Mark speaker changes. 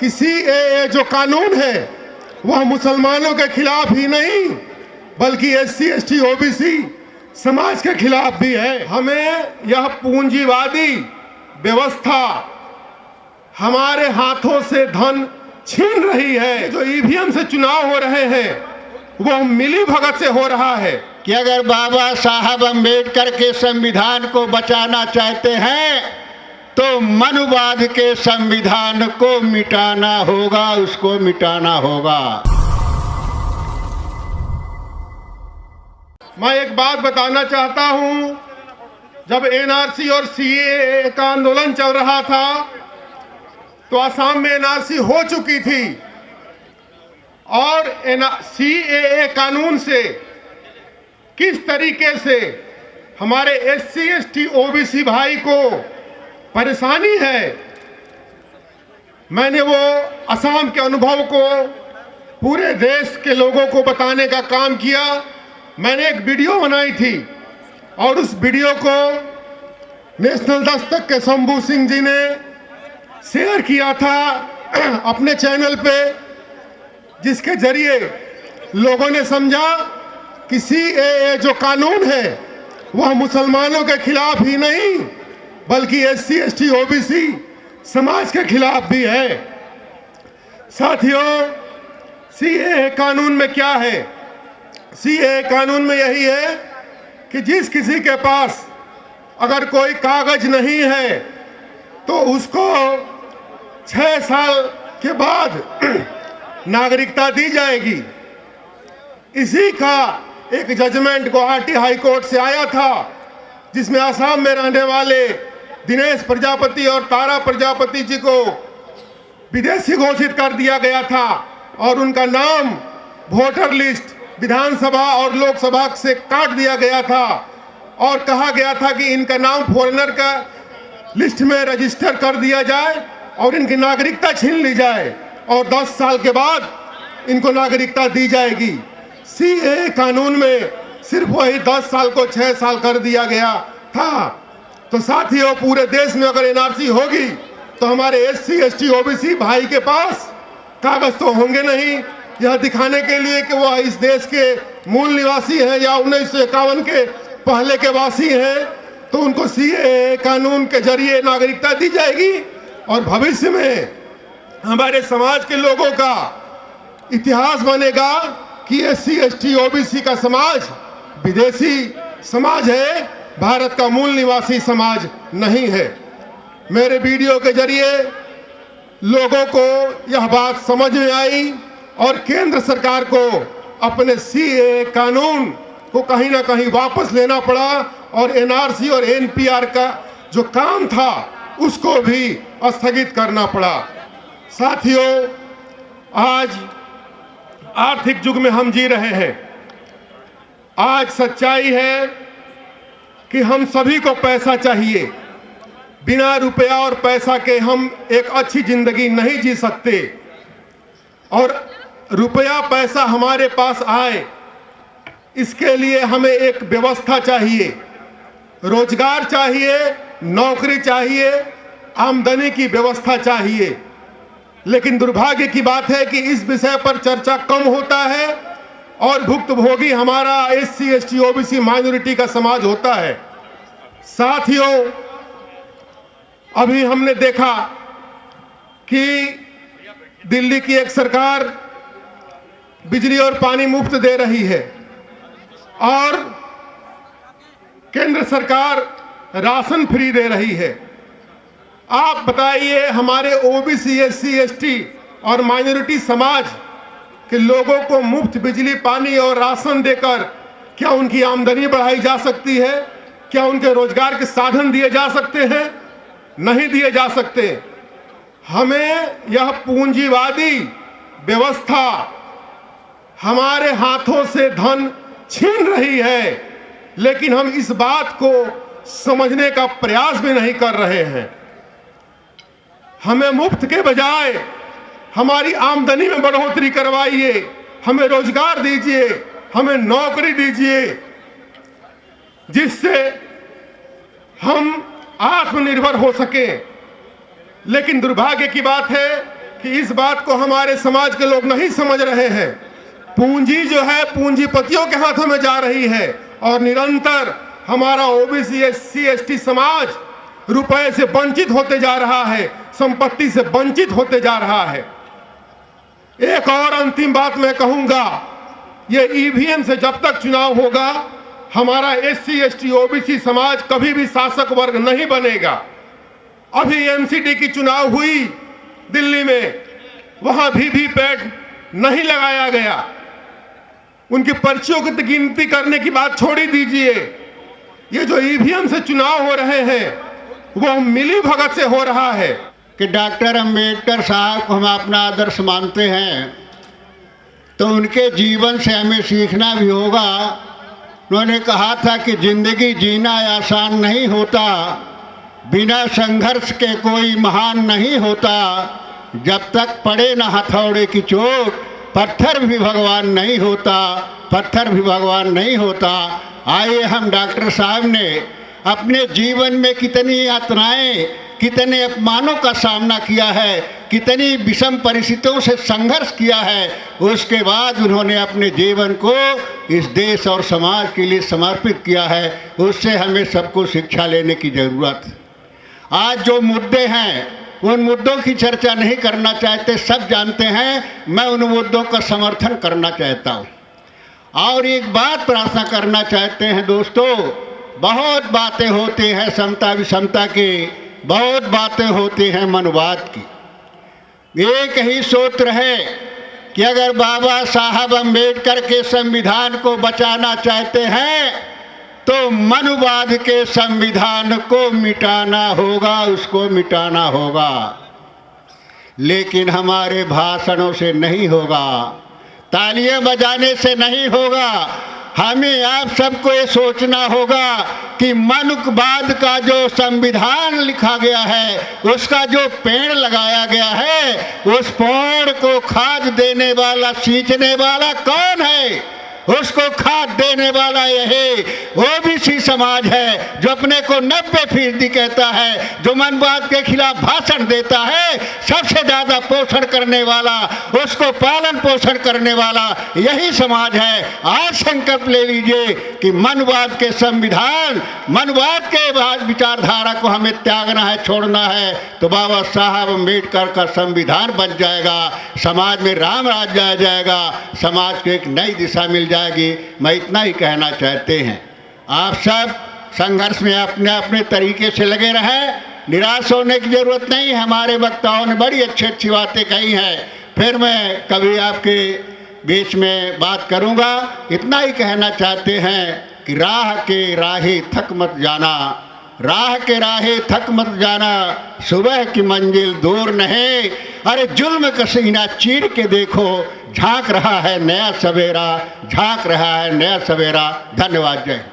Speaker 1: कि सीएए जो कानून है वह मुसलमानों के खिलाफ ही नहीं बल्कि एससी एसटी ओबीसी समाज के खिलाफ भी है। हमें यह पूंजीवादी व्यवस्था हमारे हाथों से धन छीन रही है। जो ईवीएम से चुनाव हो रहे हैं वो मिली भगत से हो रहा है
Speaker 2: कि अगर बाबा साहब अम्बेडकर के संविधान को बचाना चाहते हैं तो मनुवाद के संविधान को मिटाना होगा, उसको मिटाना होगा।
Speaker 1: मैं एक बात बताना चाहता हूं, जब एनआरसी और सीएए का आंदोलन चल रहा था तो असम में एनआरसी हो चुकी थी और सीएए कानून से किस तरीके से हमारे एससी एसटी ओबीसी भाई को परेशानी है, मैंने वो असम के अनुभव को पूरे देश के लोगों को बताने का काम किया। मैंने एक वीडियो बनाई थी और उस वीडियो को नेशनल दस्तक के शंभू सिंह जी ने शेयर किया था अपने चैनल पे, जिसके जरिए लोगों ने समझा कि सीएए जो कानून है वह मुसलमानों के खिलाफ ही नहीं बल्कि एससी एसटी ओबीसी समाज के खिलाफ भी है। साथियों, सीएए कानून में क्या है? सीएए कानून में यही है कि जिस किसी के पास अगर कोई कागज नहीं है तो उसको 6 साल के बाद नागरिकता दी जाएगी। इसी का एक जजमेंट गुवाहाटी हाई कोर्ट से आया था, जिसमें असम में रहने वाले दिनेश प्रजापति और तारा प्रजापति जी को विदेशी घोषित कर दिया गया था और उनका नाम वोटर लिस्ट विधानसभा और लोकसभा से काट दिया गया था और कहा गया था कि इनका नाम फॉरेनर का लिस्ट में रजिस्टर कर दिया जाए और इनकी नागरिकता छीन ली जाए और 10 साल के बाद इनको नागरिकता दी जाएगी। सीएए कानून में सिर्फ वही 10 साल को 6 साल कर दिया गया था। तो साथियों, पूरे देश में अगर एनआरसी होगी तो हमारे एससी एसटी ओबीसी भाई के पास कागज तो होंगे नहीं, यह दिखाने के लिए कि वह इस देश के मूल निवासी हैं या 1951 के पहले के वासी हैं, तो उनको सीएए कानून के जरिए नागरिकता दी जाएगी और भविष्य में हमारे समाज के लोगों का इतिहास बनेगा कि एससी एसटी ओबीसी का समाज विदेशी समाज है, भारत का मूल निवासी समाज नहीं है। मेरे वीडियो के जरिए लोगों को यह बात समझ में आई और केंद्र सरकार को अपने सीएए कानून को कहीं ना कहीं वापस लेना पड़ा और एनआरसी और एनपीआर का जो काम था उसको भी स्थगित करना पड़ा। साथियों, आज आर्थिक युग में हम जी रहे हैं। आज सच्चाई है कि हम सभी को पैसा चाहिए। बिना रुपया और पैसा के हम एक अच्छी जिंदगी नहीं जी सकते और रुपया पैसा हमारे पास आए इसके लिए हमें एक व्यवस्था चाहिए, रोजगार चाहिए, नौकरी चाहिए, आमदनी की व्यवस्था चाहिए। लेकिन दुर्भाग्य की बात है कि इस विषय पर चर्चा कम होता है और भुक्तभोगी हमारा एससी एसटी ओबीसी माइनॉरिटी का समाज होता है। साथियों, अभी हमने देखा कि दिल्ली की एक सरकार बिजली और पानी मुफ्त दे रही है और केंद्र सरकार राशन फ्री दे रही है। आप बताइए, हमारे ओबीसी एससी एसटी और माइनॉरिटी समाज के लोगों को मुफ्त बिजली पानी और राशन देकर क्या उनकी आमदनी बढ़ाई जा सकती है? क्या उनके रोजगार के साधन दिए जा सकते हैं? नहीं दिए जा सकते। हमें यह पूंजीवादी व्यवस्था हमारे हाथों से धन छीन रही है, लेकिन हम इस बात को समझने का प्रयास भी नहीं कर रहे हैं। हमें मुफ्त के बजाय हमारी आमदनी में बढ़ोतरी करवाइए, हमें रोजगार दीजिए, हमें नौकरी दीजिए, जिससे हम आत्मनिर्भर हो सकें। लेकिन दुर्भाग्य की बात है कि इस बात को हमारे समाज के लोग नहीं समझ रहे हैं। पूंजी जो है पूंजीपतियों के हाथों में जा रही है और निरंतर हमारा ओबीसी एससी एसटी समाज रुपए से वंचित होते जा रहा है, संपत्ति से वंचित होते जा रहा है। एक और अंतिम बात मैं कहूंगा, ये ईवीएम से जब तक चुनाव होगा हमारा एससी एसटी ओबीसी समाज कभी भी शासक वर्ग नहीं बनेगा। अभी एमसीडी की चुनाव हुई दिल्ली में, वहां वीवीपैट नहीं लगाया गया। उनकी पर्चियों की गिनती करने की बात छोड़ी दीजिए। ये जो ईवीएम से चुनाव हो रहे हैं वो मिली भगत से हो रहा है।
Speaker 2: कि डॉक्टर अंबेडकर साहब को हम अपना आदर्श मानते हैं तो उनके जीवन से हमें सीखना भी होगा। उन्होंने कहा था कि जिंदगी जीना आसान नहीं होता, बिना संघर्ष के कोई महान नहीं होता, जब तक पड़े न हथौड़े की चोट पत्थर भी भगवान नहीं होता, पत्थर भी भगवान नहीं होता। आइए हम डॉक्टर साहब ने अपने जीवन में कितनी यातनाएं, कितने अपमानों का सामना किया है, कितनी विषम परिस्थितियों से संघर्ष किया है, उसके बाद उन्होंने अपने जीवन को इस देश और समाज के लिए समर्पित किया है। उससे हमें सबको शिक्षा लेने की ज़रूरत है। आज जो मुद्दे हैं उन मुद्दों की चर्चा नहीं करना चाहते, सब जानते हैं। मैं उन मुद्दों का समर्थन करना चाहता हूँ और एक बात प्रार्थना करना चाहते हैं दोस्तों। बहुत बातें होती हैं समता विषमता की, बहुत बातें होती हैं मनुवाद की। एक ही सूत्र है कि अगर बाबा साहब अम्बेडकर के संविधान को बचाना चाहते हैं तो मनुवाद के संविधान को मिटाना होगा, उसको मिटाना होगा। लेकिन हमारे भाषणों से नहीं होगा, तालियां बजाने से नहीं होगा। हमें आप सबको ये सोचना होगा कि मनुवाद का जो संविधान लिखा गया है, उसका जो पेड़ लगाया गया है, उस पेड़ को खाद देने वाला, सींचने वाला कौन है? उसको खाद देने वाला यही ओबीसी समाज है, जो अपने को 90% कहता है, जो मनवाद के खिलाफ भाषण देता है। सबसे ज़्यादा पोषण करने वाला, उसको पालन पोषण करने वाला यही समाज है। आज संकल्प ले लीजिए कि मनवाद के संविधान, मनवाद के विचारधारा को हमें त्यागना है, छोड़ना है, तो बाबा साहब अम्बेडकर का संविधान बन जाएगा, समाज में राम राज्य आ जाएगा, समाज को एक नई दिशा मिल जाएगी। मैं इतना ही कहना चाहते हैं। आप सब संघर्ष में अपने अपने तरीके से लगे रहें, निराश होने की ज़रूरत नहीं है। हमारे वक्ताओं ने बड़ी अच्छी अच्छी बातें कही हैं, फिर मैं कभी आपके बीच में बात करूंगा। इतना ही कहना चाहते हैं कि राह के राही थक मत जाना, राह के राहे थक मत जाना, सुबह की मंजिल दूर नहीं। अरे जुल्म का सीना चीर के देखो, झांक रहा है नया सवेरा, झांक रहा है नया सवेरा। धन्यवाद। जय।